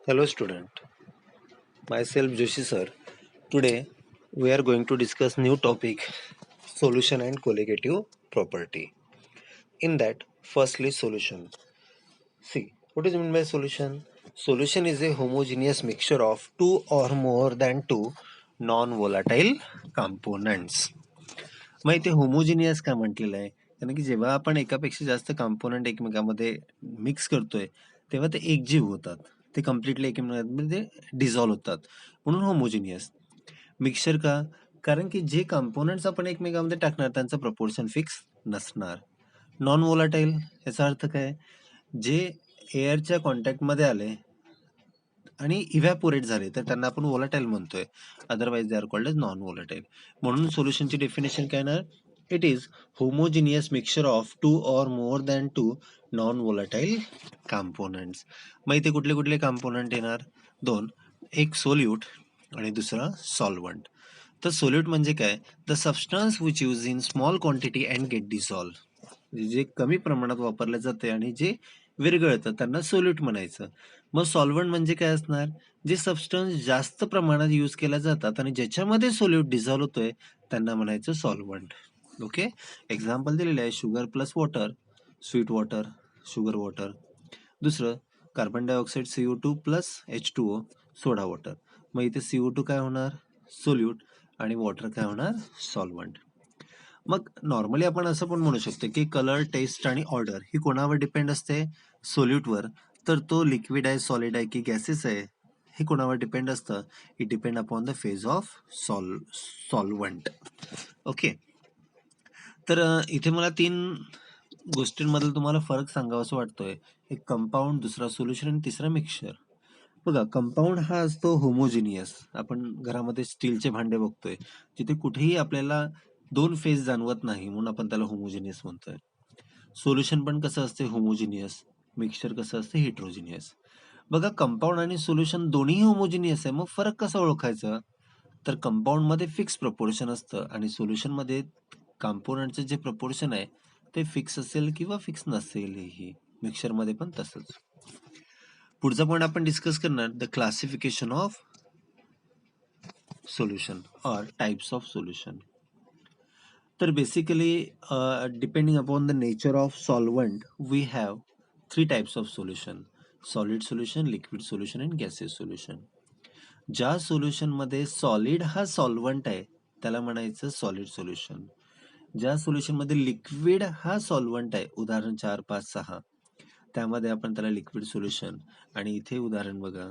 Hello student, myself Joshi sir. Today we are going to discuss new topic solution and colligative property. In that firstly solution. See what is meant by solution? Solution is a homogeneous mixture of two or more than two non-volatile components. मग इथे homogeneous का म्हटलेलं आहे कारण की जेव्हा आपण एकापेक्षा जास्त कंपोनंट एकमेकांमध्ये मिक्स करतोय तेव्हा ते एकजीव होतात ते कम्प्लिटली एकमेकांमध्ये डिझॉल्व्ह होतात म्हणून होमोजिनियस मिक्सचर का कारण की जे कंपोनंट्स आपण एकमेकांमध्ये टाकणार त्यांचं प्रपोर्शन फिक्स नसणार नॉन वोलाटाईल याचा अर्थ काय जे एअरच्या कॉन्टॅक्टमध्ये आले आणि इव्हॅपोरेट झाले तर त्यांना आपण वोलाटाईल म्हणतोय otherwise they are called as non volatile म्हणून सोल्युशनची डेफिनेशन काय ना it is homogeneous mixture of two or more than two non volatile components मग इथे कुठले कुठले कंपोनंट येणार दोन एक सोल्यूट आणि दुसरा सॉल्वंट तर सोल्यूट म्हणजे काय the substance which use in small quantity and get dissolve जे कमी प्रमाणात वापरले जाते आणि जे विरघळतं त्यांना सोल्यूट म्हणायचं मग सॉल्व्हंट म्हणजे काय असणार जे सबस्टन्स जास्त प्रमाणात यूज केल्या जातात आणि ज्याच्यामध्ये सोल्यूट डिझॉल्व्ह होतोय त्यांना म्हणायचं सॉल्व्हंट ओके एक्झाम्पल दिलेलं आहे sugar plus water sweet water sugar water दुसरं carbon dioxide CO2 plus H2O soda water मग इथे CO2 काय होणार सोल्यूट आणि वॉटर काय होणार सॉल्व्हंट मग नॉर्मली आपण असं पण म्हणू शकतो की कलर टेस्ट आणि ऑर्डर ही कोणावर डिपेंड असते सोल्यूटवर तर तो लिक्विड आहे सॉलिड आहे की गॅसेस आहे हे कोणावर डिपेंड असतं it depend upon the phase of solvent okay तर इथे मला तीन गोष्टींमधील तुम्हाला फरक सांगावा असं वाटतोय एक कंपाऊंड दुसरा सोल्युशन आणि तिसरा मिक्सचर बघा कंपाऊंड हा असतो होमोजिनियस आपण घरामध्ये स्टीलचे भांडे बघतोय जिथे कुठेही आपल्याला दोन फेज जाणवत नाही म्हणून आपण त्याला होमोजिनियस म्हणतोय सोल्युशन पण कसं असते होमोजिनियस मिक्सचर कसं असते हेट्रोजिनियस बघा कंपाऊंड आणि सोल्युशन दोन्ही होमोजिनियस आहे मग फरक कसा ओळखायचा तर कंपाऊंड मध्ये फिक्स प्रपोर्शन असतं आणि सोल्युशन मध्ये कॉम्पोनंटचे जे प्रपोर्शन आहे ते फिक्स असेल किंवा फिक्स नसेलही मिक्सचर मध्ये पण तसंच पुढचा पॉईंट आपण डिस्कस करणार द क्लासिफिकेशन ऑफ सोल्युशन और टाइप्स ऑफ सोल्युशन तर basically depending upon the nature of solvent we have three types of solution solid solution liquid solution and gaseous solution ज्या सोल्युशन मध्ये सॉलिड हा solvent आहे त्याला म्हणायचं solid solution ज्या solution मध्ये लिक्विड हा सॉल्वंट आहे उदाहरण 4, 5, 6 त्यामध्ये आपण त्याला लिक्विड सोल्युशन आणि इथे उदाहरण बघा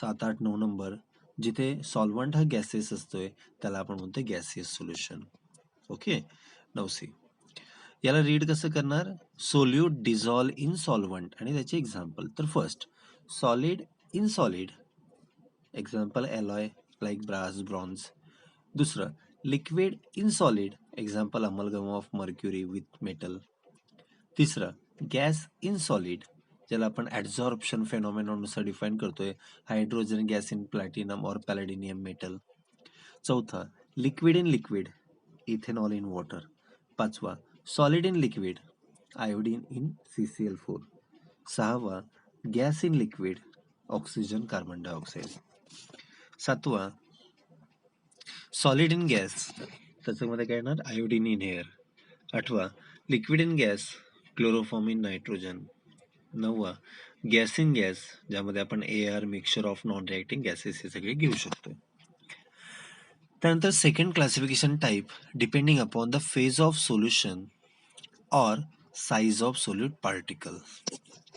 7, 8, 9 नंबर जिथे सॉल्वंट हा गॅसेस असतोय त्याला आपण म्हणतो गॅसियस सोल्युशन ओके 9C याला रीड कसं करणार सोल्यूट डिझॉल्व इन सॉल्वंट आणि त्याचे एक्झाम्पल तर first solid in solid example alloy like brass bronze दुसरं liquid in solid example amalgam of mercury with metal तिसरं गॅस इन सॉलिड ज्याला आपण ऍब्झॉर्प्शन फेनॉमेनॉनुसार डिफाईन करतोय हायड्रोजन गॅस इन प्लॅटिनम और पॅलेडिनियम मेटल चौथा liquid in liquid ethanol in water पाचवा solid in liquid iodine in CCl4 सहावा gas in liquid oxygen carbon dioxide सातवा सॉलिड इन गॅस त्याच्यामध्ये काय येणार आयोडीन इन एअर आठवा liquid in gas chloroform in nitrogen नववा gas in gas ज्यामध्ये आपण air mixture of non reacting gases हे सगळे घेऊ शकतो त्यानंतर second classification type depending upon the phase of solution और size of solute particle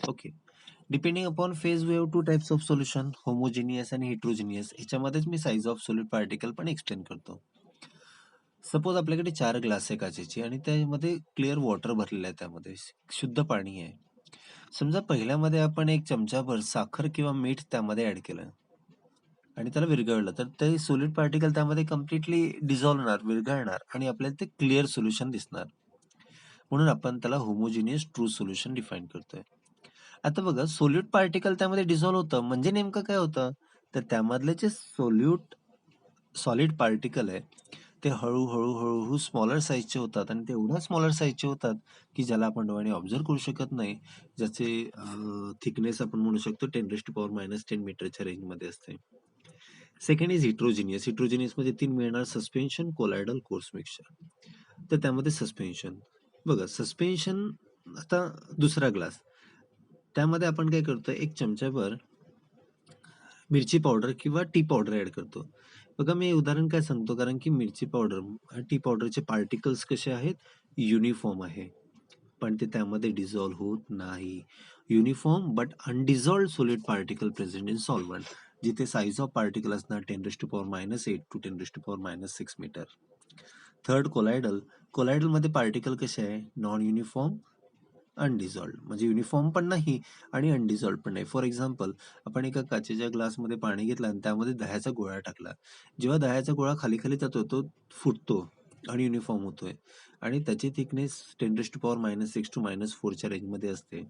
okay depending upon phase we have two types of solution homogeneous आणि heterogeneous याच्यामध्येच मी size of solute particle पण एक्सप्लेन करतो सपोज आपल्याकडे 4 glass आहे काचेची आणि त्यामध्ये क्लिअर वॉटर भरलेलं आहे त्यामध्ये शुद्ध पाणी आहे समजा पहिल्यामध्ये आपण एक चमचाभर साखर किंवा मीठ त्यामध्ये ऍड केलं आणि त्याला विरघळलं तर ते सोलिड पार्टिकल त्यामध्ये कम्प्लिटली डिझॉल्व्ह होणार विरघळणार आणि आपल्याला ते क्लिअर सोल्युशन दिसणार म्हणून आपण त्याला होमोजिनियस ट्रू सोल्युशन डिफाईन करतोय आता बघा सोल्यूट पार्टिकल त्यामध्ये डिझॉल्व्ह होतं म्हणजे नेमकं काय होतं तर त्यामधले जे सोल्यूट सॉलिड पार्टिकल आहे ते हळूहळू हळूहळू स्मॉलर साईजचे होतात आणि ते एवढ्या स्मॉलर साईजचे होतात की ज्याला आपण डोळ्याने ऑब्झर्व करू शकत नाही, ज्याचे थिकनेस आपण म्हणू शकतो 10⁻⁻10 मीटरच्या रेंजमध्ये असते. Second is हिट्रोजिनियस. हिट्रोजिनियस म्हणजे 3 मिळणार सस्पेन्शन कोलायडल कोर्स मिक्सचर. तर त्यामध्ये सस्पेन्शन बघा, सस्पेन्शन आता दुसरा ग्लास, त्यामध्ये आपण काय करतो, एक चमचाभर मिरची पावडर किंवा टी पावडर ऍड करतो. बघा मी उदाहरण काय सांगतो, कारण की मिरची पावडर टी पावडरचे पार्टिकल्स कसे आहेत, युनिफॉर्म आहे, पण ते त्यामध्ये डिझॉल्व्ह होत नाही. Uniform but undissolved solid particle present in solvent, जिथे साईज ऑफ पार्टिकल असणार 10⁻⁸ to 10⁻⁶ metre. Third colloidal. Colloidal मध्ये पार्टिकल कसे आहे, नॉन युनिफॉर्म, अनडिझॉल्व्ड, म्हणजे युनिफॉर्म पण नाही आणि अनडिझॉल्व्ड पण नाही. फॉर एक्झाम्पल, आपण एका काचेच्या ग्लासमध्ये पाणी घेतलं आणि त्यामध्ये दह्याचा गोळा टाकला. जेव्हा दह्याचा गोळा खाली खाली जातो तो फुटतो आणि युनिफॉर्म होतोय आणि त्याची थिकनेस 10⁻⁻6 to -4च्या रेंजमध्ये असते,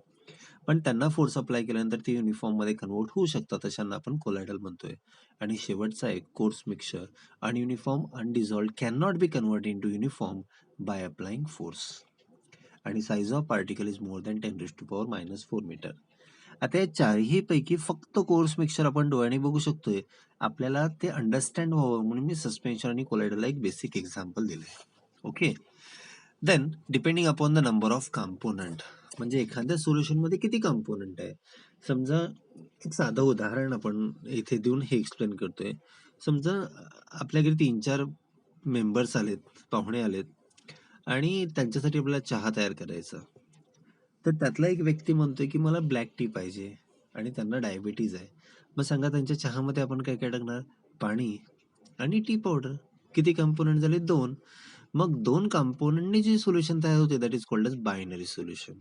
पण त्यांना फोर्स अप्लाय केल्यानंतर ते युनिफॉर्म मध्ये कन्वर्ट होऊ शकतात, अशांना आपण कोलायडल म्हणतोय. आणि शेवटचा एक coarse mixture. Ununiform undissolved can not be convert in to uniform by applying force, आणि size of particle is more than 10⁻⁴ metre. आता या चारही पैकी फक्त कोर्स मिक्सचर आपण डोळ्याने बघू शकतोय. आपल्याला ते अंडरस्टँड व्हावं म्हणून मी सस्पेन्शन आणि कोलायडलला एक बेसिक एक्झाम्पल दिलंय. Okay. Then depending upon the number of component, म्हणजे एखाद्या सोल्युशन मध्ये किती कॉम्पोनंट आहे. समजा एक साधं उदाहरण आपण इथे देऊन हे एक्सप्लेन करतोय. समजा आपल्याकडे 3-4 मेंबर्स आलेत, पाहुणे आलेत आणि त्यांच्यासाठी आपल्याला चहा तयार करायचा. तर त्यातला एक व्यक्ती म्हणतोय की मला ब्लॅक टी पाहिजे आणि त्यांना डायबिटीज आहे. मग सांगा, त्यांच्या चहामध्ये आपण काय काय टाकणार, पाणी आणि टी पावडर. किती कंपोनंट झाले, 2. मग 2 कंपोनंटने जे सोल्युशन तयार होते that is called as binary solution.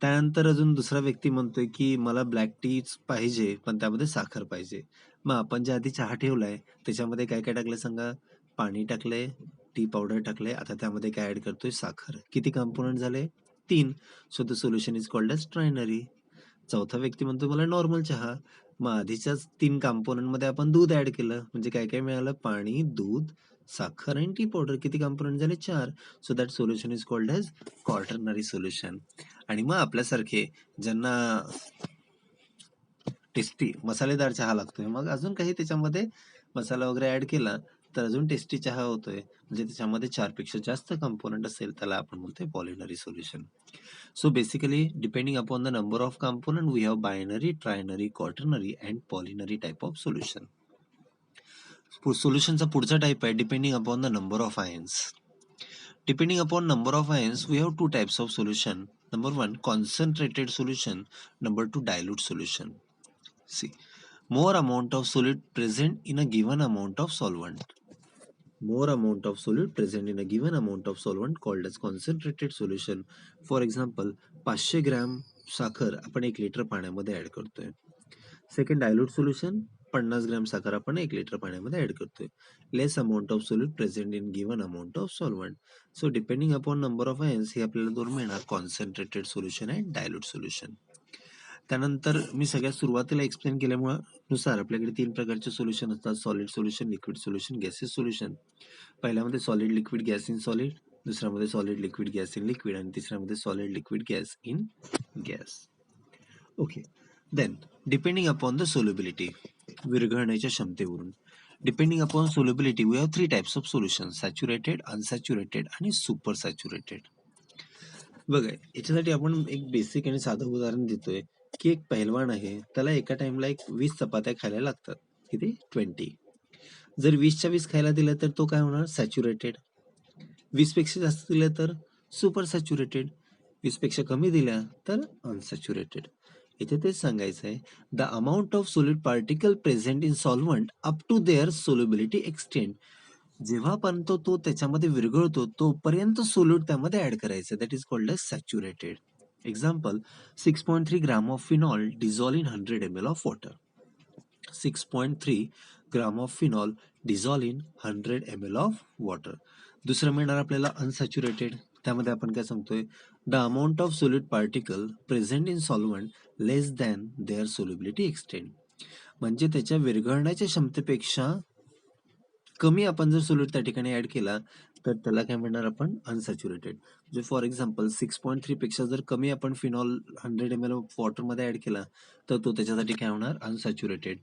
त्यानंतर अजून दुसरा व्यक्ती म्हणतोय की मला ब्लॅक टीच पाहिजे पण त्यामध्ये साखर पाहिजे. मग आपण जे आधी चहा ठेवलाय त्याच्यामध्ये काय काय टाकलंय सांगा, पाणी टाकलंय, टी पावडर टाकलंय, आता त्यामध्ये काय ऍड करतोय, साखर. किती कंपोनंट झाले, 3. So the solution is called as ternary. चौथा व्यक्ती म्हणतो मला नॉर्मल चहा. मग आधीच्याच 3 कंपोनंट मध्ये आपण दूध ऍड केलं, म्हणजे काय काय मिळालं, पाणी, दूध, साखर आणि टी पावडर. किती कंपोनंट झाले, 4. So that solution is called as quaternary solution. आणि मग आपल्यासारखे ज्यांना टेस्टी मसालेदार चहा लागतोय, मग अजून काही त्याच्यामध्ये मसाला वगैरे ऍड केला तर अजून टेस्टी चहा होतोय, म्हणजे त्याच्यामध्ये 4 पेक्षा जास्त कंपोनंट असेल त्याला आपण म्हणतोय पॉलिनरी solution. So basically, depending upon the number of component, we have binary, trinary, quaternary, and polynary type of solution. Solutionचा पुढचा टाइप आहे depending upon the number of ions. Depending upon number of ions, we have 2 types of solution. Number 1, concentrated solution. Number 2, dilute solution. See, more amount of solid present in a given amount of solvent. More amount of solute present in a given amount of solvent called as concentrated solution. For example, 500 gram साखर आपण 1 litre पाण्यामध्ये add करतोय. Second, dilute solution, 50 gram साखर आपण 1 litre पाण्यामध्ये add करतोय. Less amount of solute present in given amount of solvent. So depending upon number of ions हे आपल्याला 2 मिळणार, concentrated solution and dilute solution. त्यानंतर मी सगळ्यात सुरुवातीला एक्सप्लेन केल्यामुळे नुसार आपल्याकडे 3 प्रकारचे सोल्युशन असतात, solid solution, liquid solution, gases solution. पहिल्यामध्ये solid liquid gas in solid, दुसऱ्यामध्ये solid liquid gas in liquid आणि तिसऱ्यामध्ये solid liquid gas in gas. Okay. Then depending upon the solubility, विरघळण्याच्या क्षमतेवरून. Depending upon solubility we have 3 types of solution, saturated, unsaturated आणि super saturated. बघा, याच्यासाठी आपण एक बेसिक आणि साधं उदाहरण देतोय की एक पहिलवान आहे, त्याला एका टाइमला 20 चपात्या खायला लागतात. किती, 20. जर 20च्या 20 खायला दिलं तर तो काय होणार, सॅच्युरेटेड. 20 पेक्षा जास्त दिलं तर सुपर सॅच्युरेटेड. 20 पेक्षा कमी दिल्या तर अनसॅच्युरेटेड. इथे तेच सांगायचं आहे, the amount of solute particle present in solvent up to there solubility extend. जेव्हापर्यंत तो त्याच्यामध्ये विरघळतो तोपर्यंत सोल्यूट त्यामध्ये ऍड करायचं, that is called as saturated. Example, 6.3 gram of phenol dissolve in 100 ml of water. 6.3 gram of phenol dissolve in 100 ml of water. दुसरं मिळणार आपल्याला अनसॅच्युरेटेड. त्यामध्ये आपण काय सांगतोय, the amount of solute particle present in solvent less than there solubility extend. म्हणजे त्याच्या विरघळण्याच्या क्षमतेपेक्षा कमी आपण जर सोल्यूट त्या ठिकाणी ऍड केला तर त्याला काय म्हणणार आपण अनसॅच्युरेटेड. जे फॉर एक्झाम्पल 6.3 पेक्षा जर कमी आपण फिनॉल 100 ml वॉटरमध्ये ऍड केला तर तो त्याच्यासाठी काय होणार अनसॅच्युरेटेड.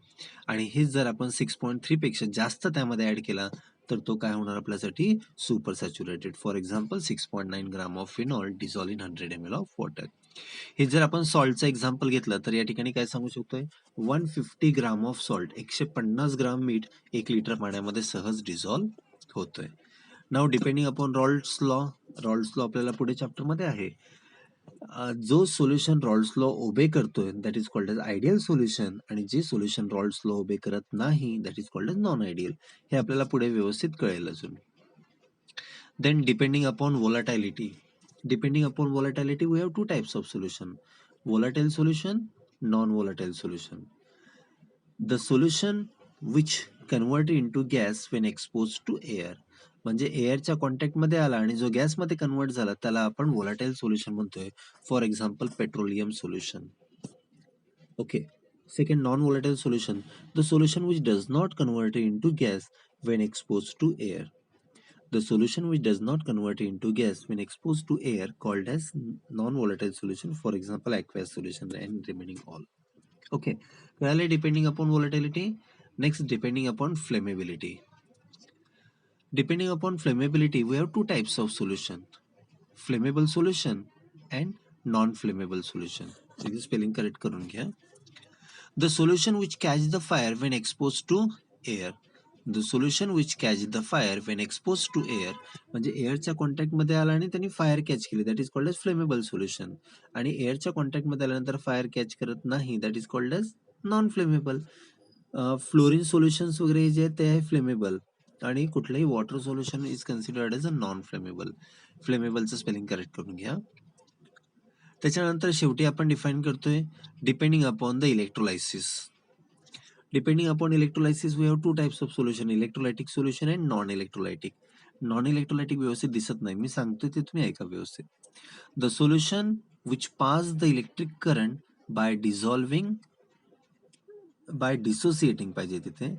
आणि हेच जर आपण 6.3 पेक्षा जास्त त्यामध्ये ऍड केला तर तो काय होणार आपल्यासाठी super saturated. For example 6.9 gram of phenol dissolve in 100 ml of water. हे जर आपण सॉल्टचं एक्झाम्पल घेतलं तर या ठिकाणी काय सांगू शकतोय 150 ग्राम ऑफ सॉल्ट 150 ग्राम मीठ 1 लिटर पाण्यामध्ये सहज डिझॉल्व होतोय. नाव डिपेंडिंग अपॉन रॉल्ड्स लॉ आपल्याला पुढे चॅप्टर मध्ये आहे. जो सोल्युशन रॉल्ड्स लॉ ओबे करतोय that is called as ideal solution आणि जे सोल्युशन रॉल्ड्स लॉ ओबे करत नाही that is called as non ideal. हे आपल्याला पुढे व्यवस्थित कळेल अजून. Then depending upon volatility we have two types of solution: volatile solution, non-volatile solution. The solution which convert into gas when exposed to air म्हणजे एअरच्या contact मध्ये आला आणि जो गॅस मध्ये कन्वर्ट झाला त्याला आपण volatile solution म्हणतोय. For example petroleum solution. Okay. Second non volatile solution, the solution which does not convert into gas when exposed to air. The solution which does not convert into gas when exposed to air called as non-volatile solution. For example, aqueous solution and remaining all. Okay. Clearly, depending upon volatility. Next, depending upon flammability. Depending upon flammability, we have two types of solution: flammable solution and non-flammable solution. Spelling correct करून घ्या. The solution which catch the fire when exposed to air. The solution which catch the fire when exposed to air म्हणजे एअरच्या contact मध्ये आला आणि त्यांनी fire catch केली that is called as flammable solution. आणि एअरच्या कॉन्टॅक्ट मध्ये आल्यानंतर फायर कॅच करत नाही that is called as non flammable. Fluorine solutions वगैरे जे आहेत ते आहे फ्लेमेबल आणि कुठलंही water solution is considered as a non flammable. फ्लेमेबलचं स्पेलिंग करेक्ट करून घ्या. त्याच्यानंतर शेवटी आपण डिफाईन करतोय depending upon the electrolysis. Depending upon electrolysis, we have two types of solution: electrolytic solution and non-electrolytic. Non-electrolytic व्यवस्थित दिसत नाही, मी सांगतोय ते तुम्ही ऐका व्यवस्थित. The solution which pass the electric current by dissociating पाहिजे तिथे.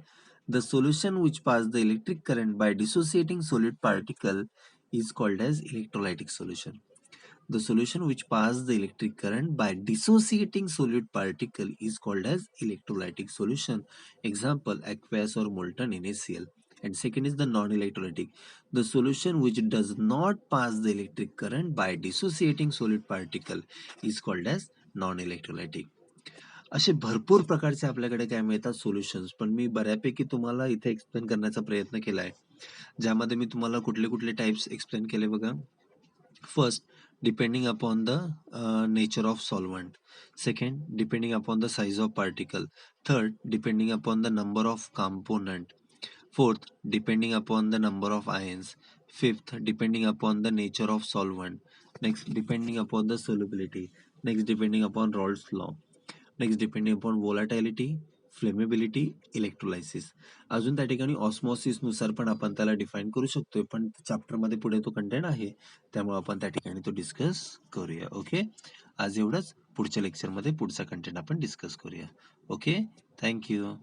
The solution which pass the electric current by dissociating solid particle is called as electrolytic solution. The solution which pass the electric current by dissociating solid particle is called as electrolytic solution. Example, aqueous or molten NaCl. And second is the non-electrolytic. The solution which does not pass the electric current by dissociating solid particle is called as non-electrolytic. असे भरपूर प्रकारचे आपल्याकडे काय मिळतात solutions, पण मी बऱ्यापैकी तुम्हाला इथे एक्सप्लेन करण्याचा प्रयत्न केलाय, ज्यामध्ये मी तुम्हाला कुठले कुठले टाइप्स एक्सप्लेन केले बघा. First, depending upon the nature of solvent. Second, depending upon the size of particle. Third, depending upon the number of component. Fourth, depending upon the number of ions. Fifth, depending upon the nature of solvent. Next, depending upon the solubility. Next, depending upon Raoult's law. Next, depending upon volatility, flammability, electrolysis. अजून त्या ठिकाणी osmosis नुसार पण आपण त्याला define करू शकतोय, पण चॅप्टर मध्ये पुढे तो कंटेंट आहे त्यामुळे आपण त्या ठिकाणी तो डिस्कस करूया. ओके, आज एवढंच. पुढच्या लेक्चरमध्ये पुढचा कंटेंट आपण डिस्कस करूया. Okay, thank you.